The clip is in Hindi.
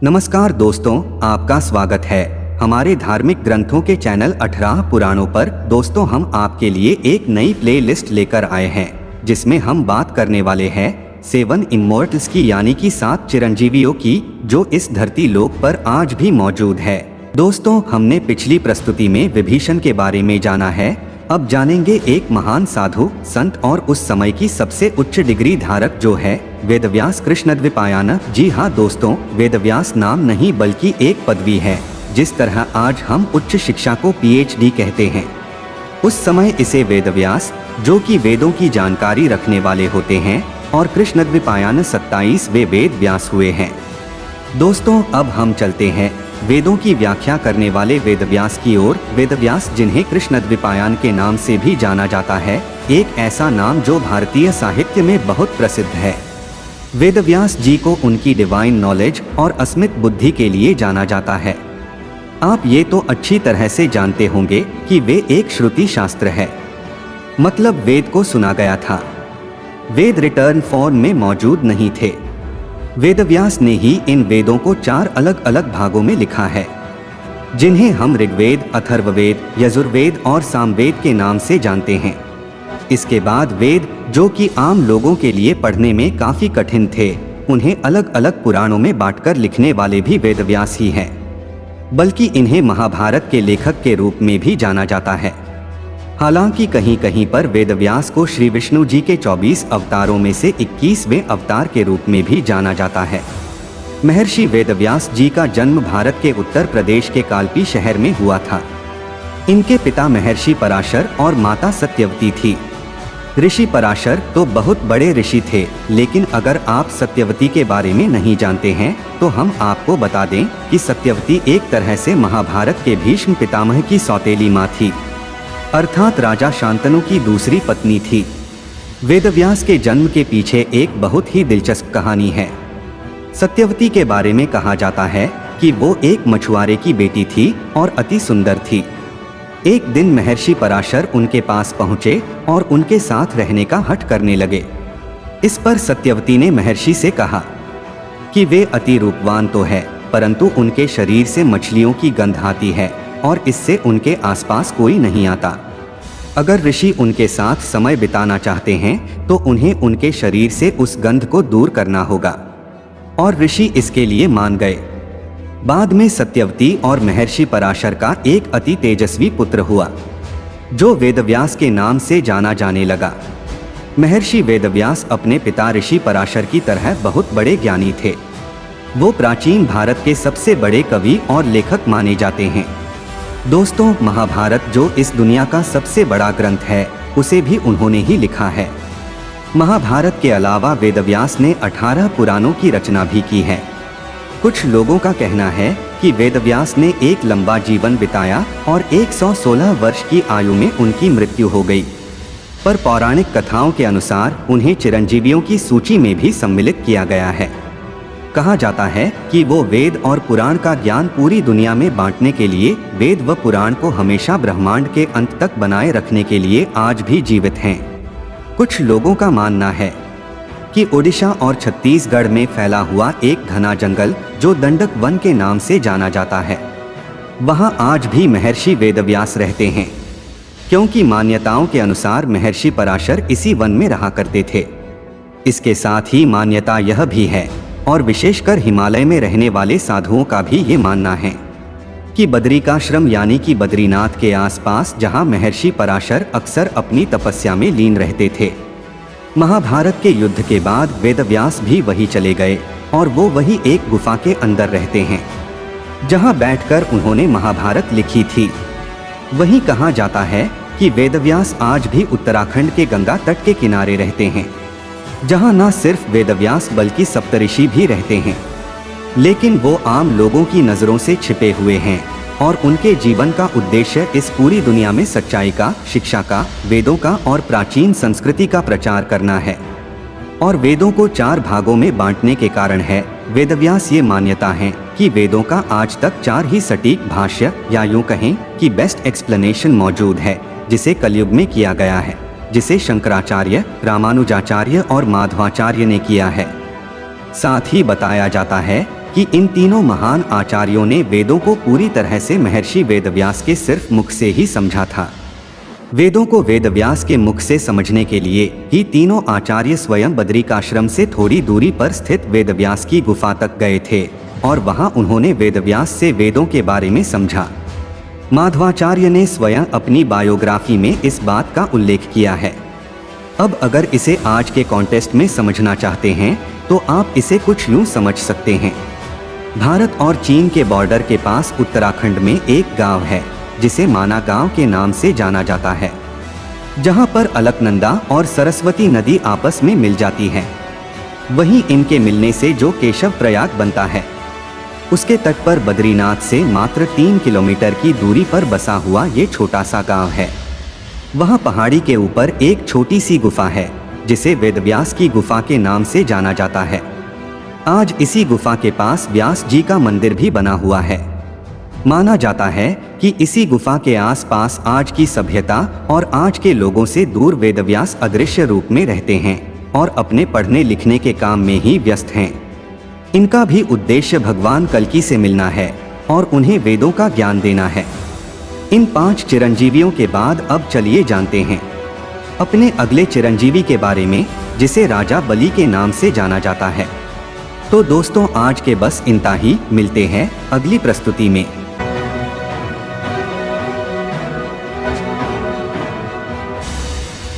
नमस्कार दोस्तों, आपका स्वागत है हमारे धार्मिक ग्रंथों के चैनल 18 पुराणों पर। दोस्तों, हम आपके लिए एक नई प्लेलिस्ट लेकर आए हैं जिसमें हम बात करने वाले हैं 7 इमॉर्टल्स की, यानी कि 7 चिरंजीवियों की, जो इस धरती लोक पर आज भी मौजूद है। दोस्तों, हमने पिछली प्रस्तुति में विभीषण के बारे में जाना है। अब जानेंगे एक महान साधु संत और उस समय की सबसे उच्च डिग्री धारक जो है वेदव्यास कृष्णद्वैपायन। जी हाँ दोस्तों, वेदव्यास नाम नहीं बल्कि एक पदवी है। जिस तरह आज हम उच्च शिक्षा को PhD कहते हैं, उस समय इसे वेदव्यास, जो कि वेदों की जानकारी रखने वाले होते हैं, और कृष्णद्वैपायन 27वें वेद व्यास हुए हैं। दोस्तों, अब हम चलते हैं वेदों की व्याख्या करने वाले वेदव्यास की ओर। वेदव्यास, जिन्हें कृष्णद्वैपायन के नाम से भी जाना जाता है, एक ऐसा नाम जो भारतीय साहित्य में बहुत प्रसिद्ध है। वेदव्यास जी को उनकी डिवाइन नॉलेज और अस्मित बुद्धि के लिए जाना जाता है। आप ये तो अच्छी तरह से जानते होंगे कि वे एक श्रुति शास्त्र है, मतलब वेद को सुना गया था। वेद रिटर्न फॉर्म में मौजूद नहीं थे। वेदव्यास ने ही इन वेदों को 4 अलग अलग भागों में लिखा है, जिन्हें हम ऋग्वेद, अथर्ववेद, यजुर्वेद और सामवेद के नाम से जानते हैं। इसके बाद वेद, जो कि आम लोगों के लिए पढ़ने में काफी कठिन थे, उन्हें अलग अलग पुराणों में बांटकर लिखने वाले भी वेदव्यास ही हैं। बल्कि इन्हें महाभारत के लेखक के रूप में भी जाना जाता है। हालांकि कहीं कहीं पर वेदव्यास को श्री विष्णु जी के 24 अवतारों में से 21वें अवतार के रूप में भी जाना जाता है। महर्षि वेदव्यास जी का जन्म भारत के उत्तर प्रदेश के कालपी शहर में हुआ था। इनके पिता महर्षि पराशर और माता सत्यवती थी। ऋषि पराशर तो बहुत बड़े ऋषि थे, लेकिन अगर आप सत्यवती के बारे में नहीं जानते हैं तो हम आपको बता दें कि सत्यवती एक तरह से महाभारत के भीष्म पितामह की सौतेली माँ थी, अर्थात राजा शांतनु की दूसरी पत्नी थी। वेदव्यास के जन्म के पीछे एक बहुत ही दिलचस्प कहानी है। सत्यवती के बारे में कहा जाता है कि वो एक मछुआरे की बेटी थी और अति सुंदर थी। एक दिन महर्षि पराशर उनके पास पहुँचे और उनके साथ रहने का हठ करने लगे। इस पर सत्यवती ने महर्षि से कहा कि वे अति रूपवान तो है, परंतु उनके शरीर से मछलियों की गंध आती है और इससे उनके आसपास कोई नहीं आता। अगर ऋषि उनके साथ समय बिताना चाहते हैं तो उन्हें उनके शरीर से उस गंध को दूर करना होगा। और ऋषि इसके लिए मान गए। बाद में सत्यवती और महर्षि पराशर का एक अति तेजस्वी पुत्र हुआ, जो वेदव्यास के नाम से जाना जाने लगा। महर्षि वेदव्यास अपने पिता ऋषि पराशर की तरह बहुत बड़े ज्ञानी थे। वो प्राचीन भारत के सबसे बड़े कवि और लेखक माने जाते हैं। दोस्तों, महाभारत, जो इस दुनिया का सबसे बड़ा ग्रंथ है, उसे भी उन्होंने ही लिखा है। महाभारत के अलावा वेदव्यास ने 18 पुराणों की रचना भी की है। कुछ लोगों का कहना है कि वेदव्यास ने एक लंबा जीवन बिताया और 116 वर्ष की आयु में उनकी मृत्यु हो गई। पर पौराणिक कथाओं के अनुसार उन्हें चिरंजीवियों की सूची में भी सम्मिलित किया गया है। कहा जाता है कि वो वेद और पुराण का ज्ञान पूरी दुनिया में बांटने के लिए, वेद व पुराण को हमेशा ब्रह्मांड के अंत तक बनाए रखने के लिए आज भी जीवित हैं। कुछ लोगों का मानना है कि ओडिशा और छत्तीसगढ़ में फैला हुआ एक घना जंगल, जो दंडक वन के नाम से जाना जाता है, वहाँ आज भी महर्षि वेदव्यास रहते हैं, क्योंकि मान्यताओं के अनुसार महर्षि पराशर इसी वन में रहा करते थे। इसके साथ ही मान्यता यह भी है, और विशेषकर हिमालय में रहने वाले साधुओं का भी ये मानना है, कि बद्रिकाश्रम यानी कि बद्रीनाथ के आसपास, जहाँ महर्षि पराशर अक्सर अपनी तपस्या में लीन रहते थे। महाभारत के युद्ध के बाद वेदव्यास भी वही चले गए और वो वही एक गुफा के अंदर रहते हैं, जहाँ बैठकर उन्होंने महाभारत लिखी थी। वहीं कहा जाता है कि वेदव्यास आज भी उत्तराखंड के गंगा तट के किनारे रहते हैं, जहाँ न सिर्फ वेदव्यास बल्कि सप्तऋषि भी रहते हैं। लेकिन वो आम लोगों की नज़रों से छिपे हुए हैं और उनके जीवन का उद्देश्य इस पूरी दुनिया में सच्चाई का, शिक्षा का, वेदों का और प्राचीन संस्कृति का प्रचार करना है। और वेदों को 4 भागों में बांटने के कारण है वेदव्यास ये मान्यता है कि वेदों का आज तक 4 ही सटीक भाष्य, या यूँ कहें कि बेस्ट एक्सप्लेनेशन मौजूद है, जिसे कलयुग में किया गया है, जिसे शंकराचार्य, रामानुजाचार्य और माधवाचार्य ने किया है। साथ ही बताया जाता है कि इन तीनों महान आचार्यों ने वेदों को पूरी तरह से महर्षि वेदव्यास के सिर्फ मुख से ही समझा था। वेदों को वेदव्यास के मुख से समझने के लिए ही तीनों आचार्य स्वयं बद्रिकाश्रम से थोड़ी दूरी पर स्थित वेदव्यास की गुफा तक गए थे और वहां उन्होंने वेदव्यास से वेदों के बारे में समझा। माधवाचार्य ने स्वयं अपनी बायोग्राफी में इस बात का उल्लेख किया है। अब अगर इसे आज के कॉन्टेक्स्ट में समझना चाहते हैं तो आप इसे कुछ यूं समझ सकते हैं। भारत और चीन के बॉर्डर के पास उत्तराखंड में एक गांव है जिसे माना गांव के नाम से जाना जाता है, जहां पर अलकनंदा और सरस्वती नदी आपस में मिल जाती है। वहीं इनके मिलने से जो केशव प्रयाग बनता है, उसके तट पर बद्रीनाथ से मात्र 3 किलोमीटर की दूरी पर बसा हुआ ये छोटा सा गांव है। वहां पहाड़ी के ऊपर एक छोटी सी गुफा है जिसे वेदव्यास की गुफा के नाम से जाना जाता है। आज इसी गुफा के पास व्यास जी का मंदिर भी बना हुआ है। माना जाता है कि इसी गुफा के आसपास आज की सभ्यता और आज के लोगों से दूर वेदव्यास अदृश्य रूप में रहते हैं और अपने पढ़ने लिखने के काम में ही व्यस्त हैं। इनका भी उद्देश्य भगवान कल्कि से मिलना है और उन्हें वेदों का ज्ञान देना है। इन 5 चिरंजीवियों के बाद अब चलिए जानते हैं अपने अगले चिरंजीवी के बारे में, जिसे राजा बलि के नाम से जाना जाता है। तो दोस्तों, आज के बस इतना ही। मिलते हैं अगली प्रस्तुति में।